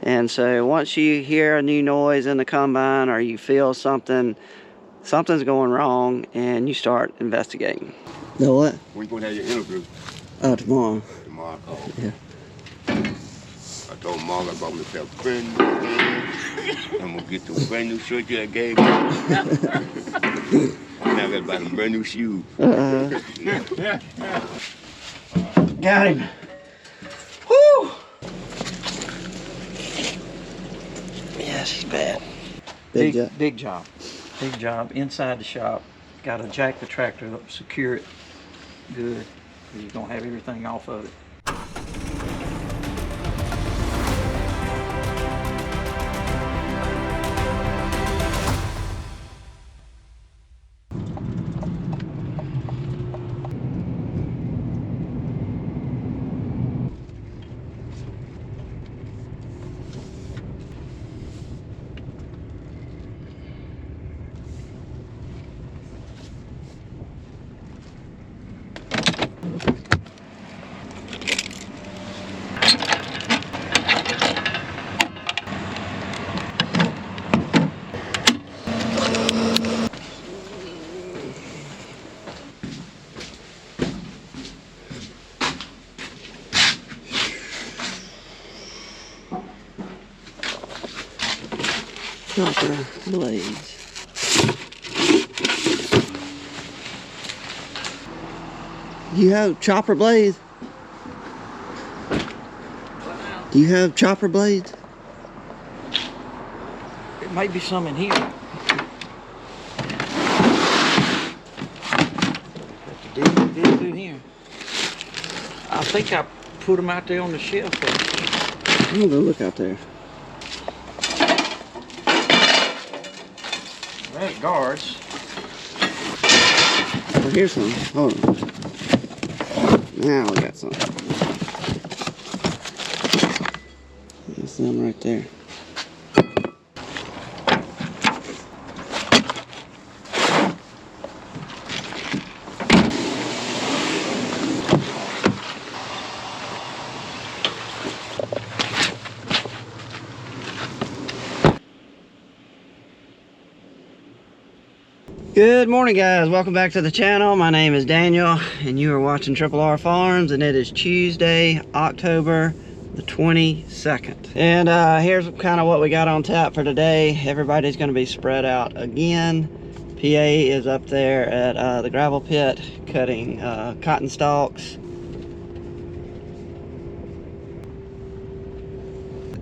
And so once you hear a new noise in the combine or you feel something's going wrong, and you start investigating. The what? When you gonna have your interview? Tomorrow. Tomorrow. Oh. Yeah. I told Mark I bought myself a brand new shirt. I'm gonna get the brand new shirt you gave me. Now I gotta buy them brand new shoes. Got him. Woo! Yeah, she's bad. Big job. Big job. Big job. Inside the shop. Got to jack the tractor up, secure it good. You're going to have everything off of it. Chopper blades. You have chopper blades? Do you have chopper blades? There might be some in here. Dig through here. I think I put them out there on the shelf there. I'm gonna go look out there. There's guards. Oh, here's some. Hold on. Now we got some. There's some right there. Good morning, guys. Welcome back to the channel. My name is Daniel and you are watching Triple R Farms, and it is Tuesday, October the 22nd. And here's kind of what we got on tap for today. Everybody's going to be spread out again. PA is up there at the gravel pit cutting cotton stalks.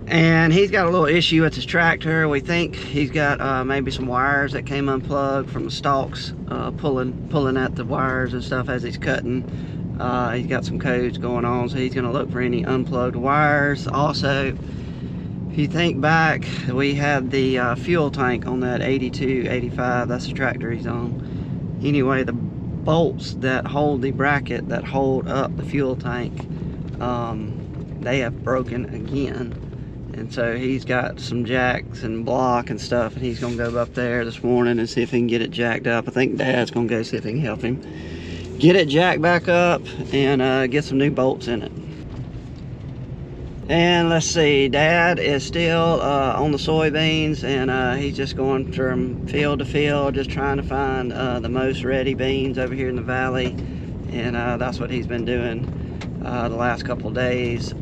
And he's got a little issue with his tractor. We think he's got maybe some wires that came unplugged from the stalks, pulling at the wires and stuff as he's cutting. He's got some codes going on, so he's gonna look for any unplugged wires. Also, if you think back, we had the fuel tank on that 82, 85, that's the tractor he's on. Anyway, the bolts that hold the bracket that hold up the fuel tank, they have broken again. And so he's got some jacks and block and stuff, and he's gonna go up there this morning and see if he can get it jacked up. I think Dad's gonna go see if he can help him get it jacked back up and get some new bolts in it. And let's see, Dad is still on the soybeans, and he's just going from field to field, just trying to find the most ready beans over here in the valley. And that's what he's been doing the last couple of days.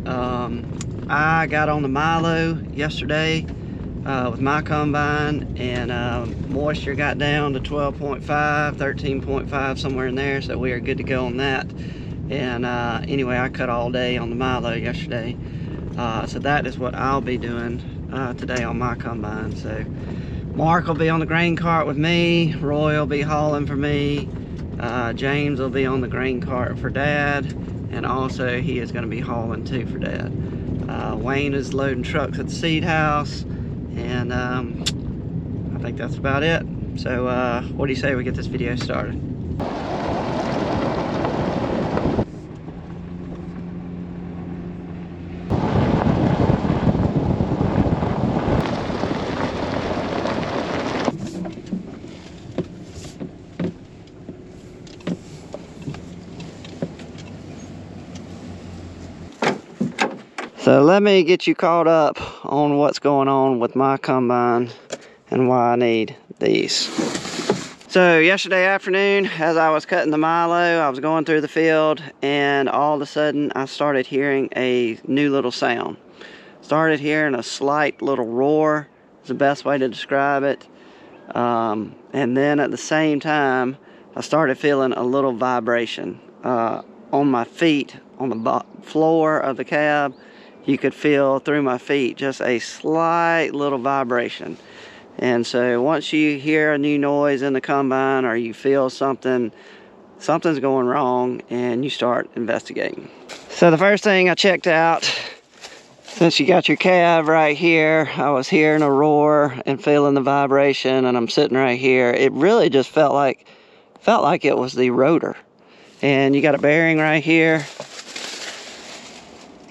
I got on the Milo yesterday with my combine, and moisture got down to 12.5, 13.5, somewhere in there, so we are good to go on that. And anyway, I cut all day on the Milo yesterday, so that is what I'll be doing today on my combine. So Mark will be on the grain cart with me, Roy will be hauling for me, James will be on the grain cart for Dad, and also he is going to be hauling too for Dad. Wayne is loading trucks at the seed house, and I think that's about it. So what do you say we get this video started? So So let me get you caught up on what's going on with my combine and why I need these. So yesterday afternoon, as I was cutting the Milo, I was going through the field, and all of a sudden I started hearing a new little sound. Started hearing a slight little roar, is the best way to describe it. And then at the same time, I started feeling a little vibration. On my feet, on the floor of the cab, you could feel through my feet just a slight little vibration. And so once you hear a new noise in the combine, or you feel something's going wrong, and you start investigating. So the first thing I checked out, since you got your cab right here, I was hearing a roar and feeling the vibration, and I'm sitting right here. It really just felt like it was the rotor. And you got a bearing right here.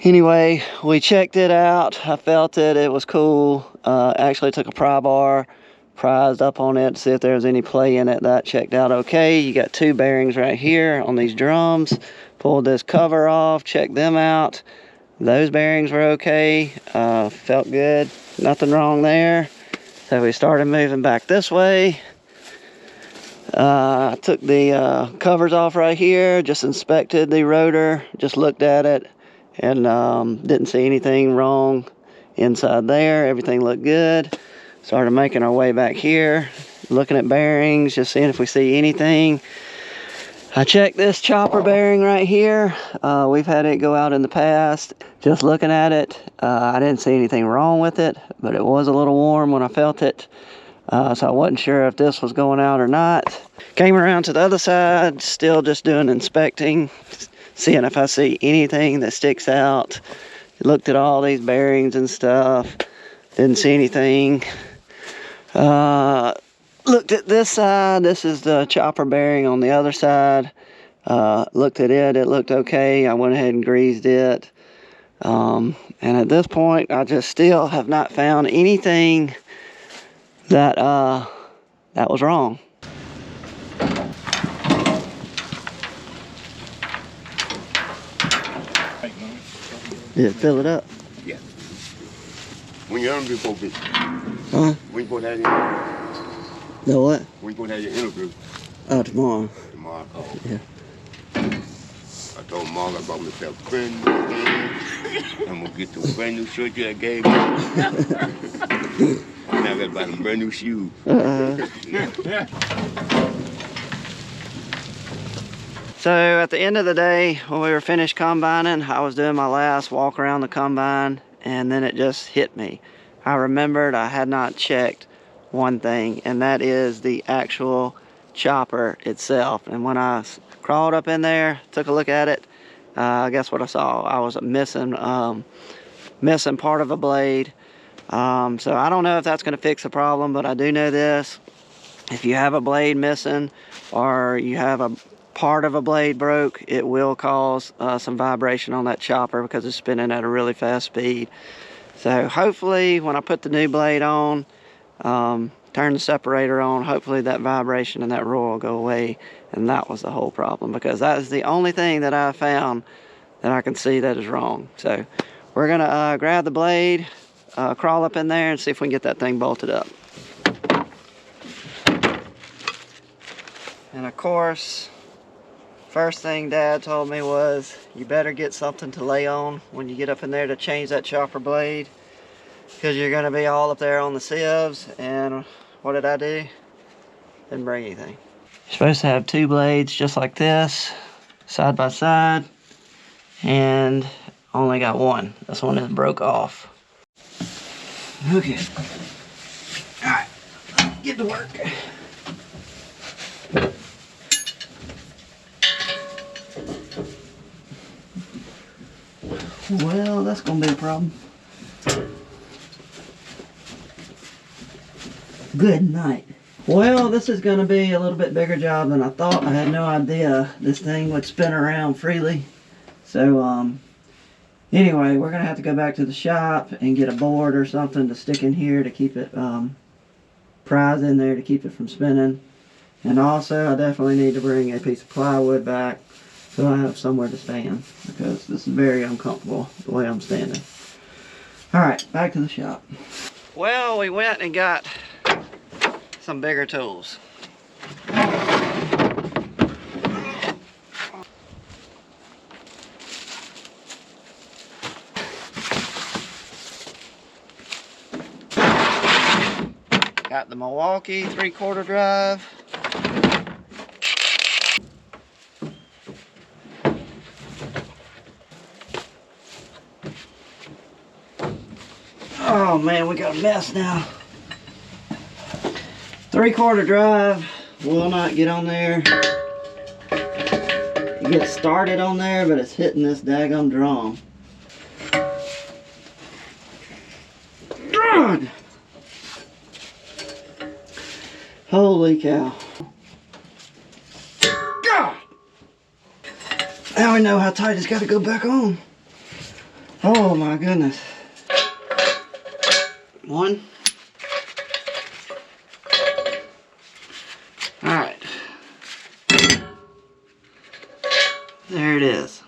Anyway, we checked it out. I felt it. It was cool. Actually took a pry bar, prized up on it to see if there was any play in it. That checked out okay. You got two bearings right here on these drums. Pulled this cover off, checked them out. Those bearings were okay. Felt good. Nothing wrong there. So we started moving back this way. I took the covers off right here, just inspected the rotor, just looked at it, and didn't see anything wrong inside there. Everything looked good. Started making our way back here, looking at bearings, just seeing if we see anything. I checked this chopper bearing right here. We've had it go out in the past. Just looking at it, I didn't see anything wrong with it, but it was a little warm when I felt it. So I wasn't sure if this was going out or not. Came around to the other side, still just doing inspecting, seeing if I see anything that sticks out. Looked at all these bearings and stuff, didn't see anything. Looked at this side, this is the chopper bearing on the other side. Looked at it, it looked okay. I went ahead and greased it. And at this point, I just still have not found anything that was wrong. Did it fill it up? Yeah. When you're on before this. Huh? When you go down here. The what? When you go down your interview. Tomorrow. Tomorrow. Oh. Yeah. I told Milo about myself friend. I'm gonna get the brand new shirt you gave me. Now I gotta buy them brand new shoes. So at the end of the day, when we were finished combining, I was doing my last walk around the combine, and then it just hit me. I remembered I had not checked one thing, and that is the actual chopper itself. And when I crawled up in there, took a look at it, guess what I saw? I was missing part of a blade. So I don't know if that's going to fix the problem, but I do know this: if you have a blade missing, or you have a part of a blade broke, it will cause some vibration on that chopper because it's spinning at a really fast speed. So hopefully when I put the new blade on, turn the separator on, hopefully that vibration and that roar will go away. And that was the whole problem, because that is the only thing that I found that I can see that is wrong. So we're gonna grab the blade, crawl up in there, and see if we can get that thing bolted up. And of course, first thing Dad told me was, you better get something to lay on when you get up in there to change that chopper blade, because you're going to be all up there on the sieves. And what did I do? Didn't bring anything. You're supposed to have two blades just like this, side by side, and only got one. This one is broke off. Okay. Alright, get to work. Well, that's gonna be a problem. Good night. Well, this is gonna be a little bit bigger job than I thought. I had no idea this thing would spin around freely. So, anyway, we're gonna have to go back to the shop and get a board or something to stick in here to keep it, prise in there to keep it from spinning. And also, I definitely need to bring a piece of plywood back so I have somewhere to stand, because this is very uncomfortable the way I'm standing. All right, back to the shop. Well, we went and got some bigger tools. Got the Milwaukee 3/4 drive. Oh man, we got a mess now. 3/4 drive will not get on there. It gets started on there, but it's hitting this daggum drum. God! Holy cow. God! Now we know how tight it's got to go back on. Oh my goodness. One. Alright. There it is.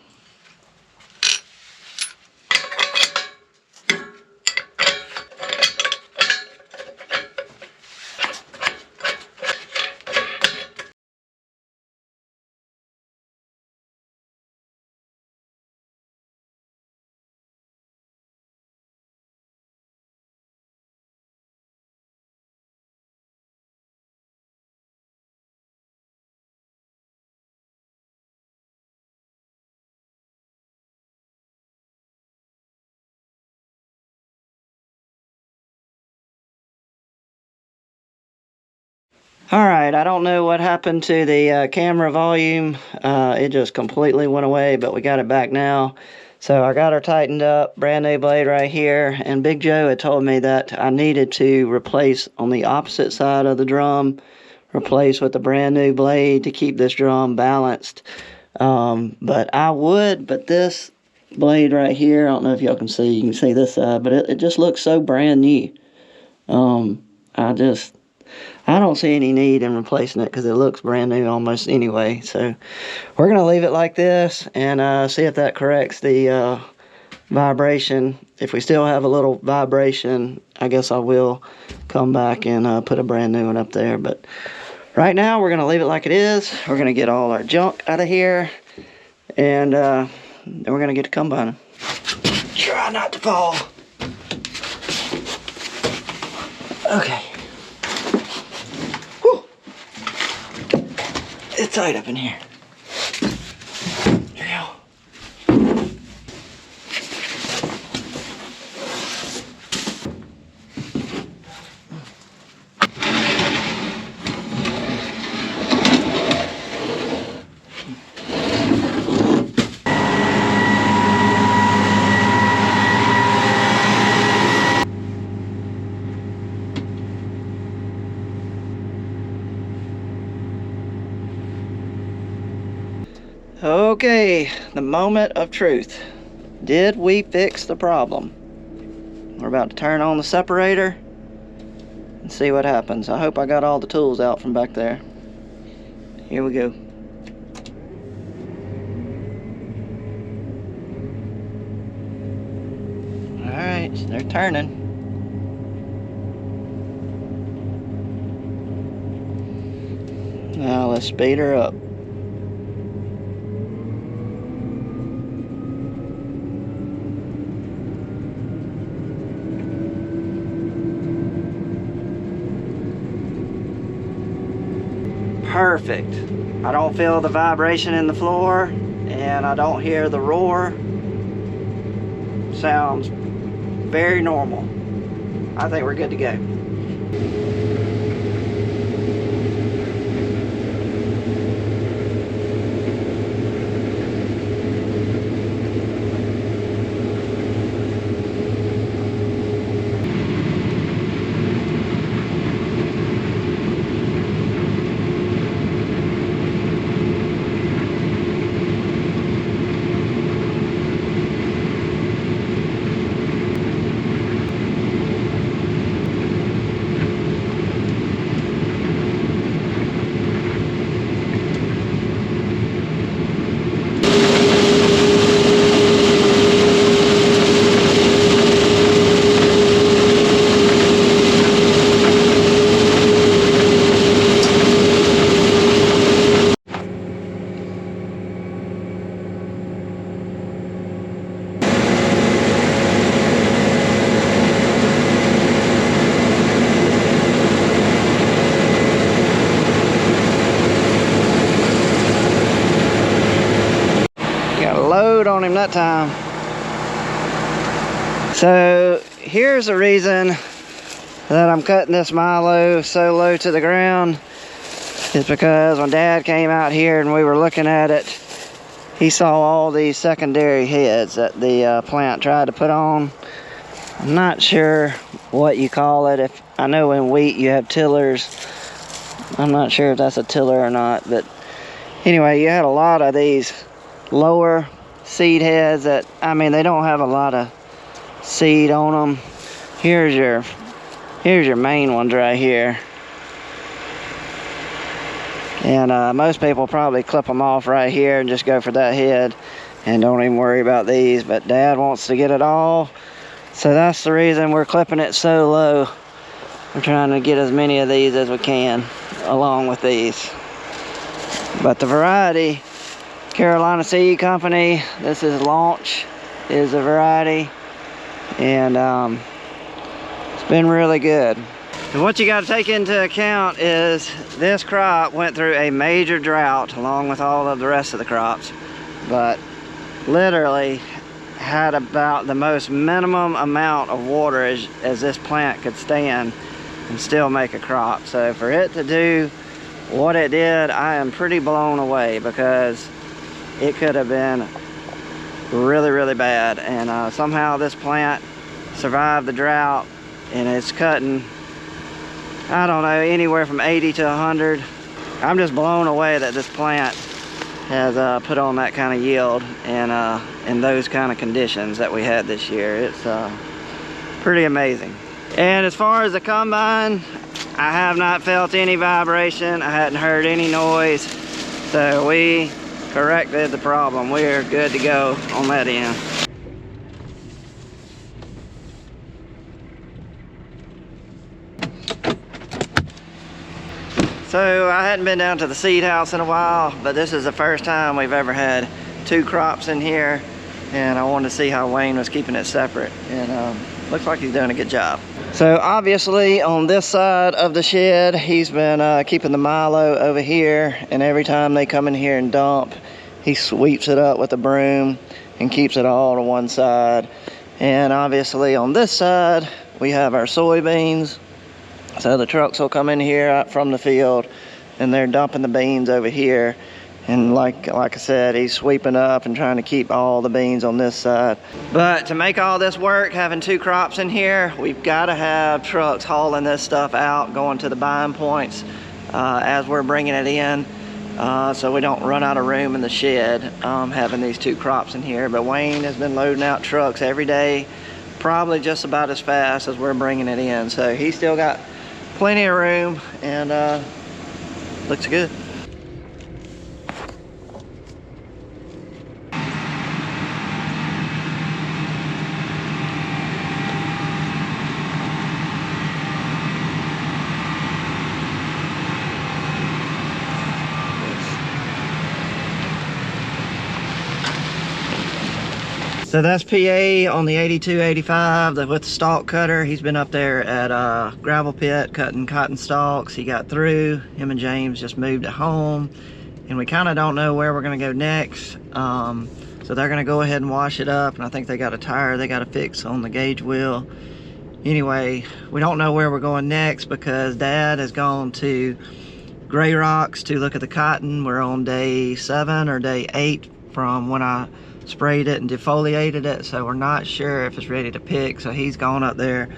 Alright, I don't know what happened to the camera volume. It just completely went away, but we got it back now. So I got her tightened up, brand new blade right here, and Big Joe had told me that I needed to replace on the opposite side of the drum, replace with a brand new blade to keep this drum balanced. But this blade right here, I don't know if y'all can see, you can see this side, but it just looks so brand new. I don't see any need in replacing it because it looks brand new almost anyway. So we're going to leave it like this and see if that corrects the vibration. If we still have a little vibration, I guess I will come back and put a brand new one up there. But right now we're going to leave it like it is. We're going to get all our junk out of here and then we're going to get to combining. Try not to fall. Okay. It's tight up in here. Here we go. Okay, the moment of truth. Did we fix the problem? We're about to turn on the separator and see what happens. I hope I got all the tools out from back there. Here we go. Alright, they're turning. Now let's speed her up. Perfect. I don't feel the vibration in the floor and I don't hear the roar. Sounds very normal. I think we're good to go. load on him that time. So here's the reason that I'm cutting this Milo so low to the ground. Is because when Dad came out here and we were looking at it, he saw all these secondary heads that the plant tried to put on. I'm not sure what you call it. If I know in wheat you have tillers. I'm not sure if that's a tiller or not, but anyway, you had a lot of these lower seed heads that, I mean, they don't have a lot of seed on them. Here's your main ones right here. And most people probably clip them off right here and just go for that head and don't even worry about these, but Dad wants to get it all. So that's the reason we're clipping it so low. We're trying to get as many of these as we can along with these. But the variety, Carolina Seed Company, this is Launch, is a variety. And it's been really good. And what you got to take into account is this crop went through a major drought along with all of the rest of the crops, but literally had about the most minimum amount of water as this plant could stand and still make a crop. So for it to do what it did, I am pretty blown away, because it could have been really, really bad. And somehow this plant survived the drought, and it's cutting, I don't know, anywhere from 80 to 100. I'm just blown away that this plant has put on that kind of yield and in those kind of conditions that we had this year. It's pretty amazing. And as far as the combine, I have not felt any vibration. I hadn't heard any noise. So we corrected the problem. We're good to go on that end. So I hadn't been down to the seed house in a while, but this is the first time we've ever had 2 crops in here, and I wanted to see how Wayne was keeping it separate, and looks like he's doing a good job. So obviously on this side of the shed, he's been keeping the Milo over here, and every time they come in here and dump, he sweeps it up with a broom and keeps it all to one side. And obviously on this side, we have our soybeans. So the trucks will come in here out from the field, and they're dumping the beans over here. And like I said, he's sweeping up and trying to keep all the beans on this side. But to make all this work, having 2 crops in here, we've got to have trucks hauling this stuff out, going to the buying points as we're bringing it in, so we don't run out of room in the shed having these 2 crops in here. But Wayne has been loading out trucks every day, probably just about as fast as we're bringing it in. So he's still got plenty of room, and looks good. So that's PA on the 8285 with the stalk cutter. He's been up there at gravel pit cutting cotton stalks. He got through. Him and James just moved at home, and we kind of don't know where we're going to go next. So they're going to go ahead and wash it up, and I think they got a tire they got to fix on the gauge wheel. Anyway, we don't know where we're going next because Dad has gone to Gray Rocks to look at the cotton. We're on day 7 or day 8 from when I sprayed it and defoliated it, so we're not sure if it's ready to pick. So he's gone up there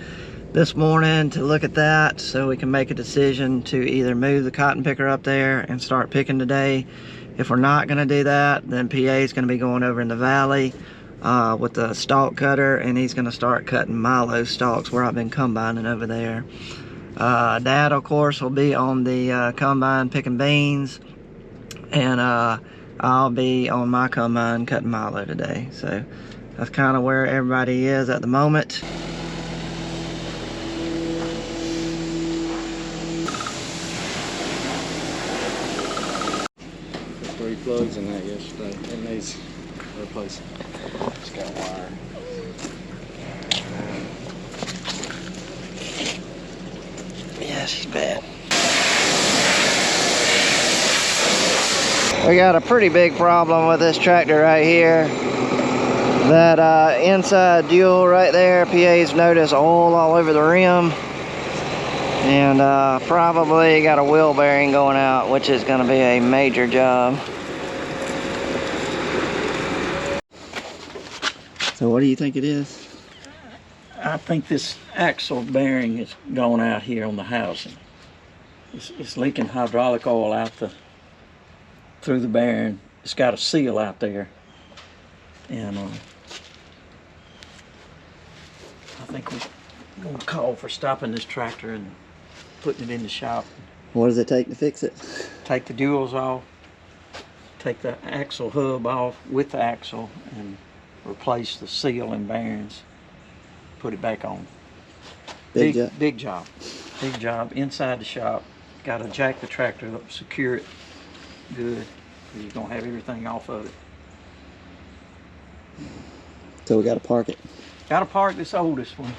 this morning to look at that, so we can make a decision to either move the cotton picker up there and start picking today. If we're not going to do that, then PA is going to be going over in the valley with the stalk cutter, and he's going to start cutting Milo stalks where I've been combining over there. Dad, of course, will be on the combine picking beans, and I'll be on my combine cutting Milo today. So that's kind of where everybody is at the moment. Put 3 plugs in that yesterday. It needs replacing. It's got wire. Yeah, she's bad. We got a pretty big problem with this tractor right here. That inside dual right there, PA's noticed oil all over the rim. And probably got a wheel bearing going out, which is going to be a major job. So what do you think it is? I think this axle bearing is going out here on the housing. It's leaking hydraulic oil out through the bearing. It's got a seal out there, and I think we're gonna call for stopping this tractor and putting it in the shop. What does it take to fix it? Take the duals off, take the axle hub off with the axle, and replace the seal and bearings. Put it back on. Big job. Big job inside the shop. Got to jack the tractor up, secure it good. You're gonna have everything off of it. So we got to park it. Got to park this oldest one.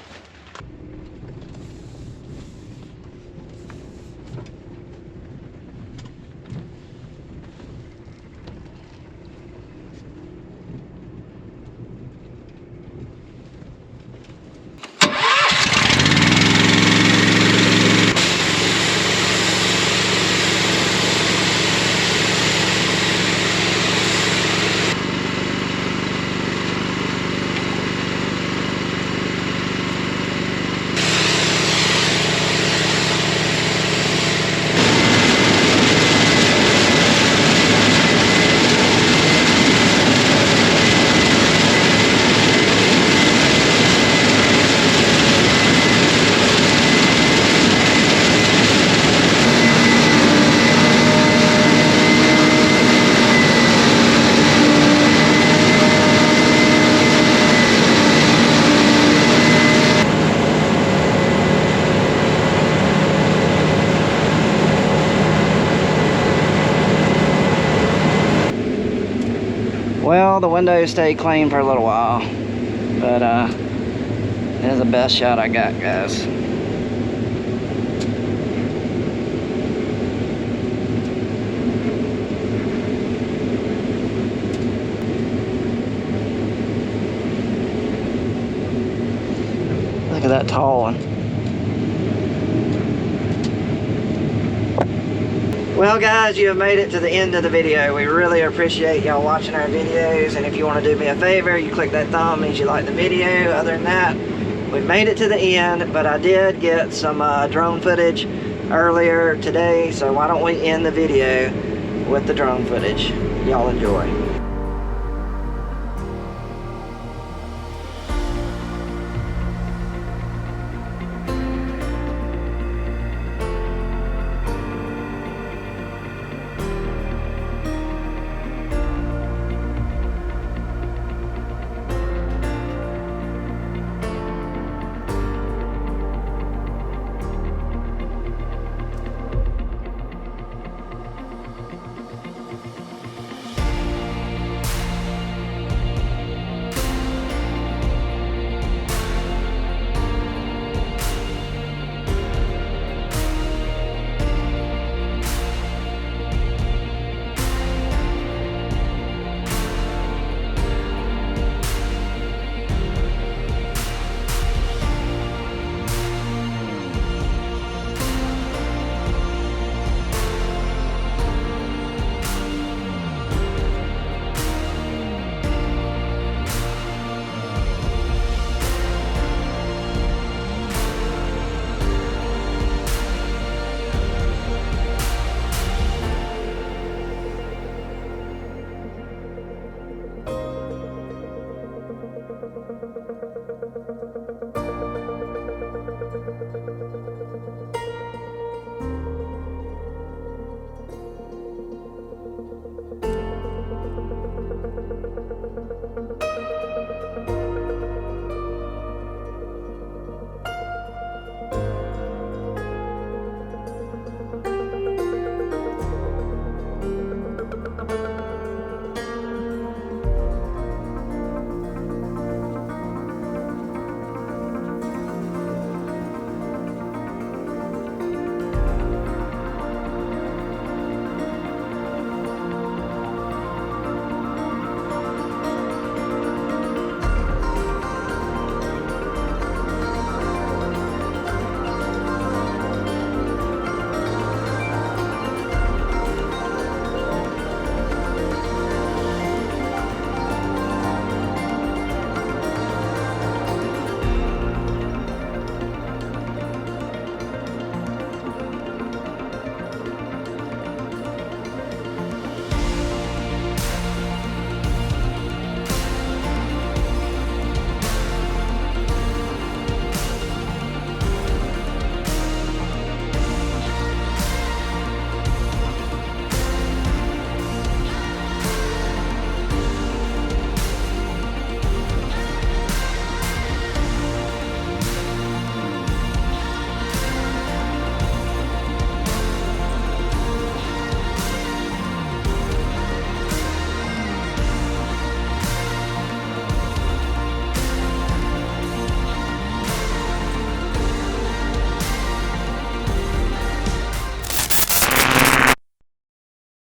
Well, the windows stayed clean for a little while, but this is the best shot I got, guys. Look at that tall one. Well guys, you have made it to the end of the video. We really appreciate y'all watching our videos, and if you want to do me a favor, you click that thumb, means you like the video. Other than that, we've made it to the end, but I did get some drone footage earlier today, so why don't we end the video with the drone footage. Y'all enjoy.